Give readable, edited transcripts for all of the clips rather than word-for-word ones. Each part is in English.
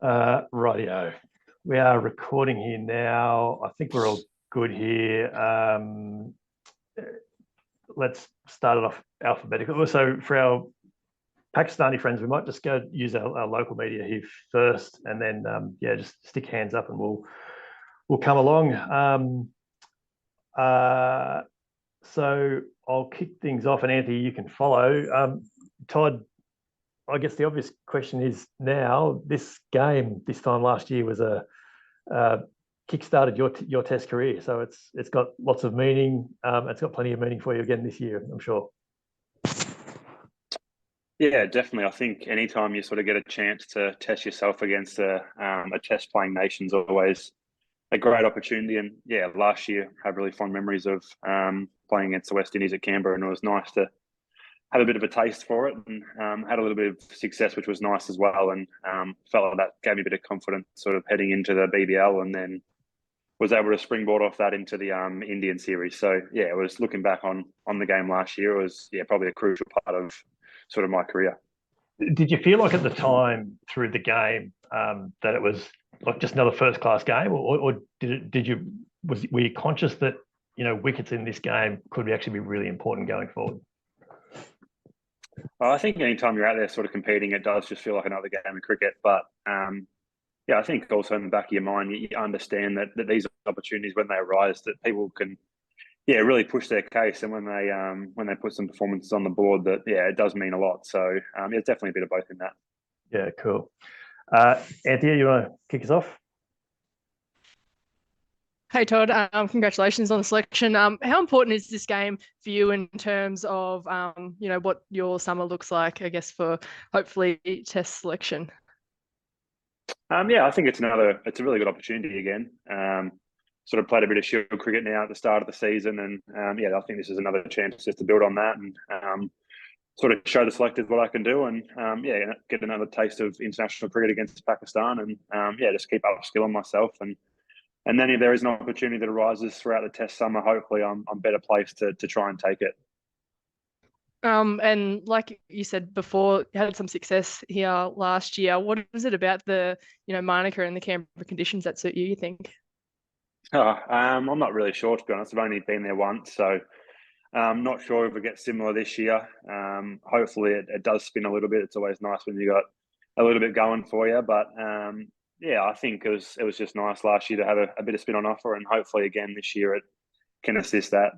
Rightio. We are recording here now. I think we're all good here. Let's start it off alphabetical. So for our Pakistani friends, we might just go use our local media here first, and then just stick hands up, and we'll come along. So I'll kick things off, and Anthony, you can follow. Todd, I guess the obvious question is now, this game this time last year was kick-started your Test career, so it's got lots of meaning. It's got plenty of meaning for you again this year, I'm sure. Yeah, definitely. I think anytime you sort of get a chance to test yourself against a Test playing nation is always a great opportunity. And yeah, last year I have really fond memories of playing against the West Indies at Canberra, and it was nice to have a bit of a taste for it, and had a little bit of success, which was nice as well. And felt like that gave me a bit of confidence sort of heading into the BBL, and then was able to springboard off that into the Indian series. So yeah, it was looking back on the game last year, it was probably a crucial part of sort of my career. Did you feel like at the time through the game that it was like just another first class game, or were you conscious that wickets in this game could actually be really important going forward? Well, I think anytime you're out there sort of competing, it does just feel like another game of cricket. But I think also in the back of your mind, you understand that these opportunities, when they arise, that people can really push their case, and when they put some performances on the board, that it does mean a lot. So it's definitely a bit of both in that. Yeah, cool. Anthea, you want to kick us off? Hey Todd, congratulations on the selection. How important is this game for you in terms of what your summer looks like, I guess, for hopefully Test selection? I think it's a really good opportunity again. Sort of played a bit of Shield cricket now at the start of the season, and I think this is another chance just to build on that and sort of show the selectors what I can do, and get another taste of international cricket against Pakistan, and just keep upskilling myself, and then if there is an opportunity that arises throughout the Test summer, hopefully I'm better placed to try and take it. And like you said before, you had some success here last year. What is it about the Monaco and the Canberra conditions that suit you, you think? I'm not really sure, to be honest. I've only been there once, so I'm not sure if it gets similar this year. Hopefully it does spin a little bit. It's always nice when you got a little bit going for you, but I think it was just nice last year to have a bit of spin on offer, and hopefully again this year it can assist that.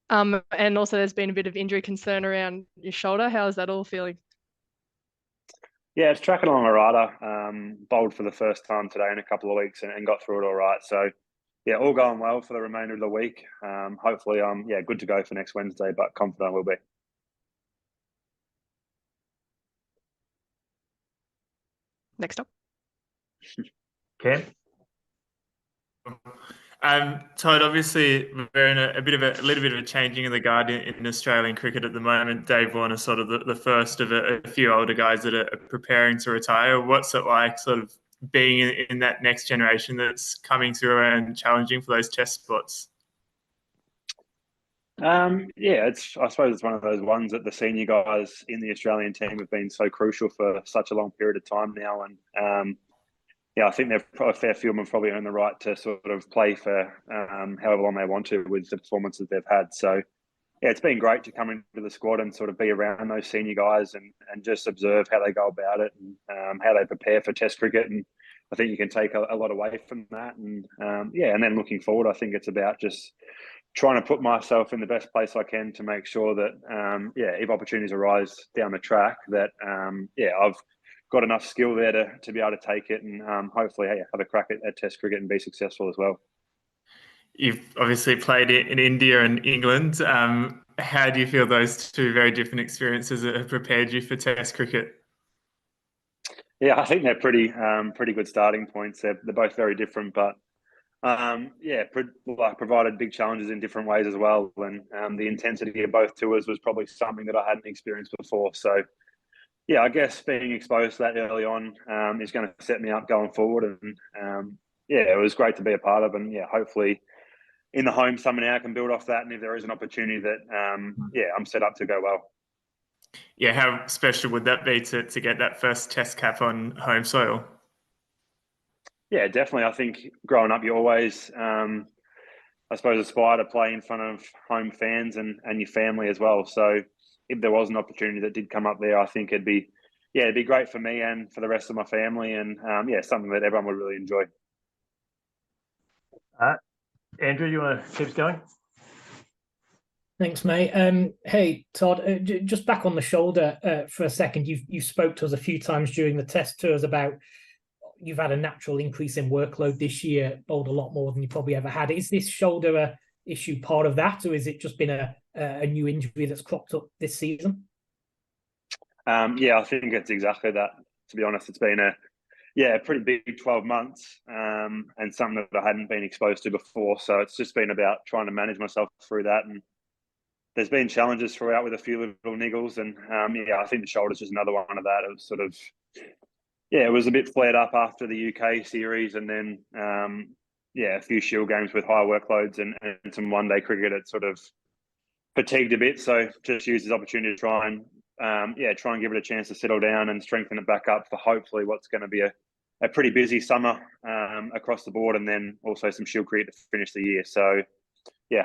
And also there's been a bit of injury concern around your shoulder. How is that all feeling? Yeah, it's tracking along all right. Bowled for the first time today in a couple of weeks and got through it all right. So all going well for the remainder of the week. Hopefully I'm good to go for next Wednesday, but confident I will be. Next up. Cam? Todd, obviously we're in a little bit of a changing of the guard in Australian cricket at the moment. Dave Warner sort of the first of a few older guys that are preparing to retire. What's it like sort of being in that next generation that's coming through and challenging for those Test spots? I suppose it's one of those ones that the senior guys in the Australian team have been so crucial for such a long period of time now, and I think a fair few of them have probably earned the right to sort of play for however long they want to with the performances they've had. So it's been great to come into the squad and sort of be around those senior guys and just observe how they go about it, and how they prepare for Test cricket. And I think you can take a lot away from that. And and then looking forward, I think it's about just trying to put myself in the best place I can to make sure that if opportunities arise down the track, that I've got enough skill there to be able to take it, and hopefully have a crack at Test cricket and be successful as well. You've obviously played in India and England. How do you feel those two very different experiences have prepared you for Test cricket? Yeah, I think they're pretty good starting points. They're both very different, but provided big challenges in different ways as well. And the intensity of both tours was probably something that I hadn't experienced before. So I guess being exposed to that early on is going to set me up going forward. And it was great to be a part of. And hopefully in the home summer now I can build off that. And if there is an opportunity that I'm set up to go well. Yeah, how special would that be to get that first Test cap on home soil? Yeah, definitely. I think growing up, you always, I suppose, aspire to play in front of home fans and your family as well. So if there was an opportunity that did come up there, I think it'd be great for me and for the rest of my family, and something that everyone would really enjoy. Andrew, you want to keep us going? Thanks, mate. Hey, Todd, just back on the shoulder for a second. You spoke to us a few times during the test tours about you've had a natural increase in workload this year, bowled a lot more than you probably ever had. Is this shoulder issue part of that, or is it just been a new injury that's cropped up this season? I think it's exactly that. To be honest, it's been a pretty big 12 months and something that I hadn't been exposed to before. So it's just been about trying to manage myself through that. And there's been challenges throughout with a few little niggles. And I think the shoulder's just another one of that. It was sort of, it was a bit flared up after the UK series, and then a few Shield games with high workloads and some one-day cricket. It sort of fatigued a bit, so just used this opportunity to try and give it a chance to settle down and strengthen it back up for hopefully what's going to be a pretty busy summer across the board, and then also some Shield cricket to finish the year. So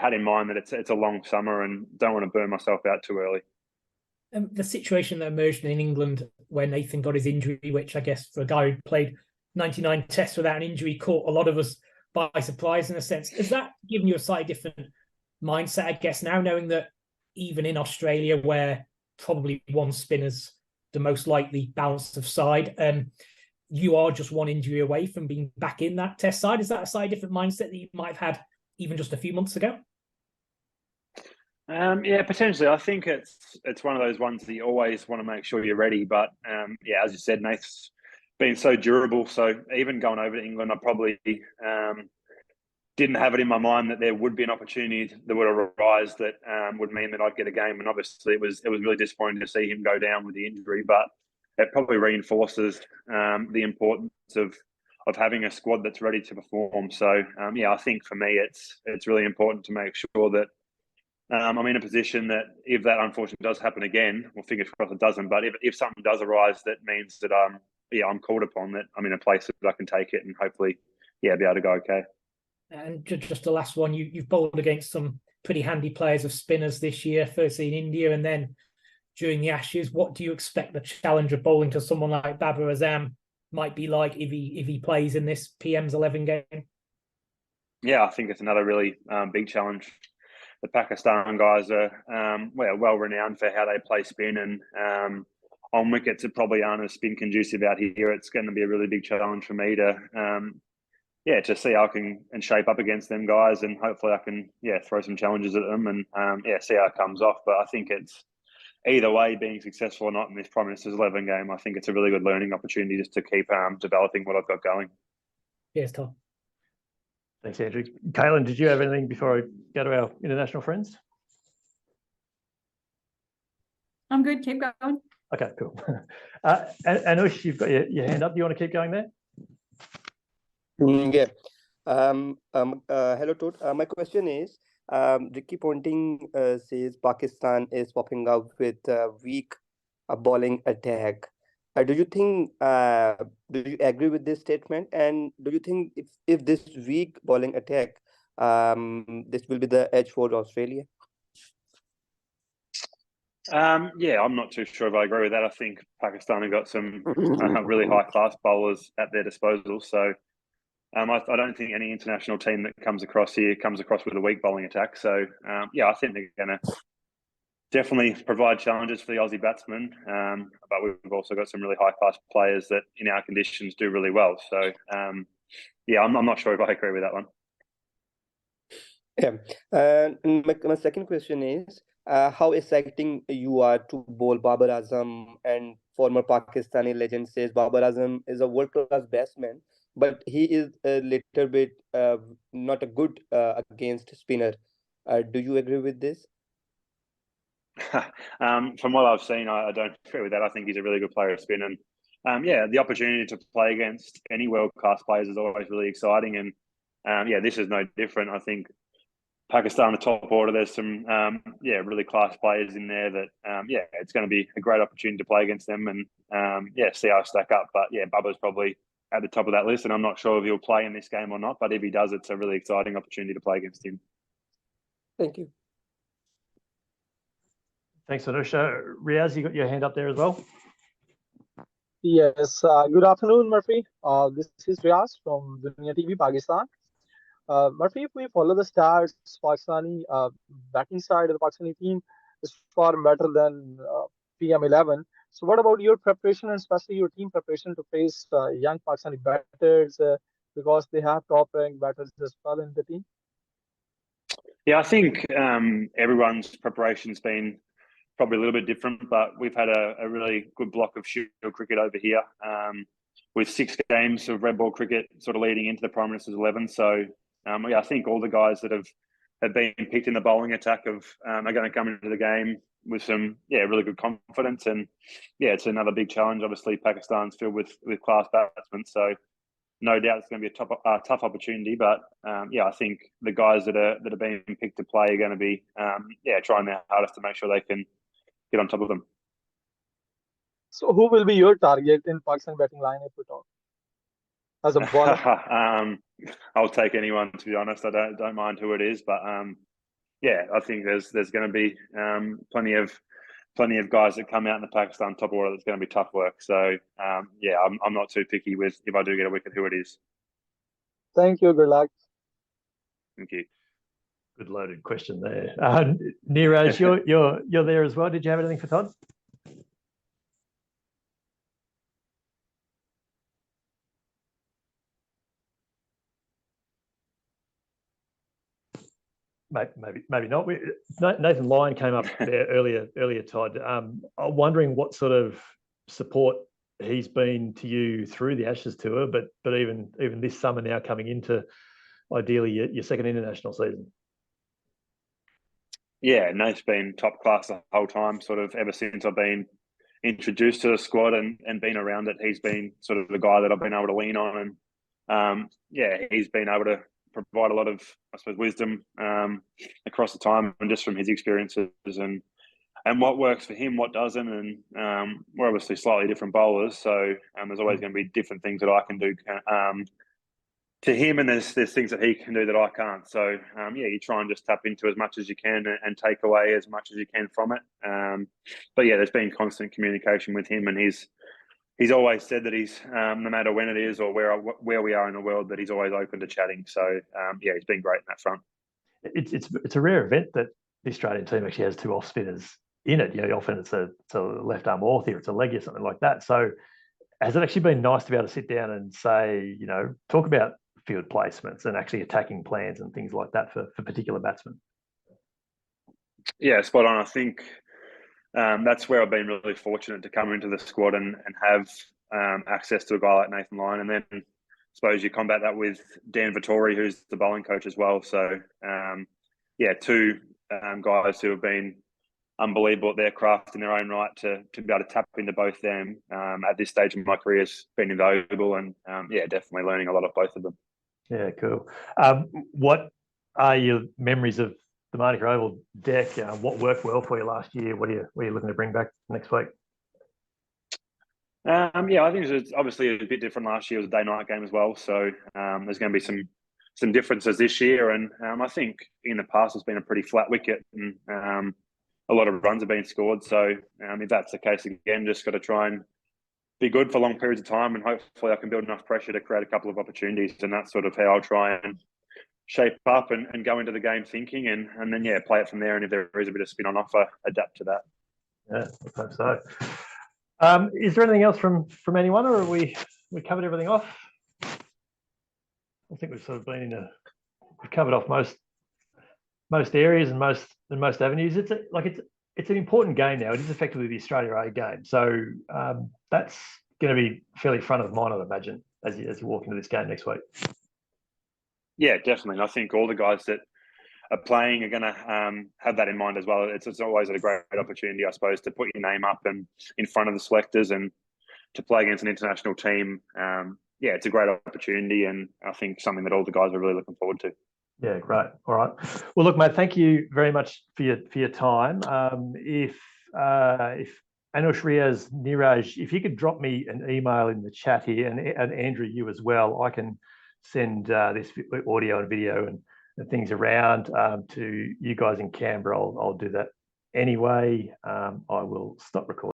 had in mind that it's a long summer and don't want to burn myself out too early. The situation that emerged in England when Nathan got his injury, which I guess for a guy who played 99 tests without an injury, caught a lot of us by surprise in a sense. Has that given you a slightly different mindset, I guess, now knowing that even in Australia, where probably one spinner's the most likely balance of side, you are just one injury away from being back in that test side? Is that a slightly different mindset that you might have had even just a few months ago? Potentially. I think it's one of those ones that you always want to make sure you're ready. But as you said, Nath's been so durable. So even going over to England, I probably didn't have it in my mind that there would be an opportunity that would arise that would mean that I'd get a game. And obviously, it was really disappointing to see him go down with the injury. But it probably reinforces the importance of having a squad that's ready to perform. So I think for me, it's really important to make sure that I'm in a position that if that unfortunately does happen again, well, fingers crossed it doesn't, but if something does arise that means that I'm called upon, that I'm in a place that I can take it and hopefully be able to go okay. And just the last one, you've bowled against some pretty handy players of spinners this year, firstly in India and then during the Ashes. What do you expect the challenge of bowling to someone like Babar Azam might be like if he plays in this PM's 11 game? Yeah, I think it's another really big challenge. The Pakistan guys are well renowned for how they play spin, and on wickets it probably aren't as spin conducive out here. It's going to be a really big challenge for me to see how I can shape up against them guys, and hopefully I can throw some challenges at them and see how it comes off. But I think it's either way, being successful or not in this Prime Minister's 11 game, I think it's a really good learning opportunity just to keep developing what I've got going. Yes, Tom. Thanks, Andrew. Kaylin, did you have anything before I go to our international friends? I'm good. Keep going. Okay, cool. Anush, you've got your hand up. Do you want to keep going there? Yeah. Hello, Todd. My question is, Rickey Ponting says Pakistan is popping up with a weak bowling attack. Do you think? Do you agree with this statement? And do you think if this weak bowling attack, this will be the edge for Australia? I'm not too sure if I agree with that. I think Pakistan have got some really high class bowlers at their disposal. So I don't think any international team that comes across here comes across with a weak bowling attack. So I think they're going to definitely provide challenges for the Aussie batsmen. But we've also got some really high class players that in our conditions do really well. So I'm not sure if I agree with that one. Yeah. My second question is, how exciting you are to bowl Babar Azam, and former Pakistani legend says Babar Azam is a world-class batsman, but he is a little bit not a good against spinner. Do you agree with this? From what I've seen, I don't agree with that. I think he's a really good player of spin, and the opportunity to play against any world-class players is always really exciting. And this is no different. I think Pakistan, the top order, there's some really class players in there that it's going to be a great opportunity to play against them and see how I stack up. But yeah, Babar's probably at the top of that list, and I'm not sure if he'll play in this game or not. But if he does, it's a really exciting opportunity to play against him. Thank you. Thanks, Anusha. Riaz, you got your hand up there as well. Yes, good afternoon, Murphy. This is Riaz from Dunia TV, Pakistan. Murphy, if we follow the stats, Pakistani batting side of the Pakistani team is far better than PM11. So what about your preparation and especially your team preparation to face young Pakistani batters because they have top-ranked batters as well in the team? Yeah, I think everyone's preparation's been probably a little bit different, but we've had a really good block of Shield cricket over here with 6 games of red ball cricket sort of leading into the Prime Minister's 11. So I think all the guys that have been picked in the bowling attack are going to come into the game with some really good confidence. And it's another big challenge. Obviously, Pakistan's filled with class batsmen, so no doubt it's going to be a tough opportunity. But I think the guys that are being picked to play are going to be trying their hardest to make sure they can get on top of them. So who will be your target in Pakistan batting line if we talk? As a bowler? I'll take anyone, to be honest. I don't mind who it is, but I think there's going to be plenty of guys that come out in the Pakistan top order that's going to be tough work. So I'm not too picky with if I do get a wicket who it is. Thank you. Good luck. Thank you. Good loaded question there. Neeraj, you're there as well. Did you have anything for Todd? Maybe not. Nathan Lyon came up there earlier, Todd. I'm wondering what sort of support he's been to you through the Ashes tour, but even this summer now coming into ideally your second international season. Yeah, Nate's been top class the whole time, sort of ever since I've been introduced to the squad and been around it. He's been sort of the guy that I've been able to lean on, and he's been able to provide a lot of, I suppose, wisdom across the time and just from his experiences and what works for him, what doesn't. And we're obviously slightly different bowlers, so there's always going to be different things that I can do to him, and there's things that he can do that I can't. So you try and just tap into as much as you can and take away as much as you can from it. But there's been constant communication with him, and he's always said that he's no matter when it is or where we are in the world, that he's always open to chatting. So he's been great in that front. It's a rare event that the Australian team actually has 2 off spinners in it. Often it's a left arm orthodox, it's a leggy or something like that. So has it actually been nice to be able to sit down and say, talk about field placements and actually attacking plans and things like that for particular batsmen? Yeah, spot on. I think that's where I've been really fortunate to come into the squad and have access to a guy like Nathan Lyon. And then I suppose you combat that with Dan Vittori, who's the bowling coach as well. So, 2 guys who have been unbelievable at their craft in their own right to be able to tap into both them at this stage of my career has been invaluable. And, definitely learning a lot of both of them. Yeah, cool. What are your memories of the Manicure Oval deck? What worked well for you last year? What are you looking to bring back next week? I think it was obviously a bit different last year. It was a day-night game as well, so there's going to be some differences this year. And I think in the past it's been a pretty flat wicket, and a lot of runs have been scored. So if that's the case again, just got to try and be good for long periods of time, and hopefully I can build enough pressure to create a couple of opportunities. And that's sort of how I'll try and shape up and go into the game thinking, and then play it from there. And if there is a bit of spin on offer, adapt to that. Yeah, I hope so. Is there anything else from anyone, or have we covered everything off? I think we've sort of we've covered off most areas and most avenues. It's an important game now. It is effectively the Australia A game, so that's going to be fairly front of mind, I'd imagine, as you walk into this game next week. Yeah, definitely. And I think all the guys that are playing are going to have that in mind as well. It's always a great opportunity, I suppose, to put your name up and in front of the selectors and to play against an international team. It's a great opportunity, and I think something that all the guys are really looking forward to. Yeah, great. All right. Well, look, mate, thank you very much for your time. If Anush Riaz Niraj, if you could drop me an email in the chat here, and Andrew, you as well, I can send this audio and video and things around to you guys in Canberra. I'll do that anyway. I will stop recording.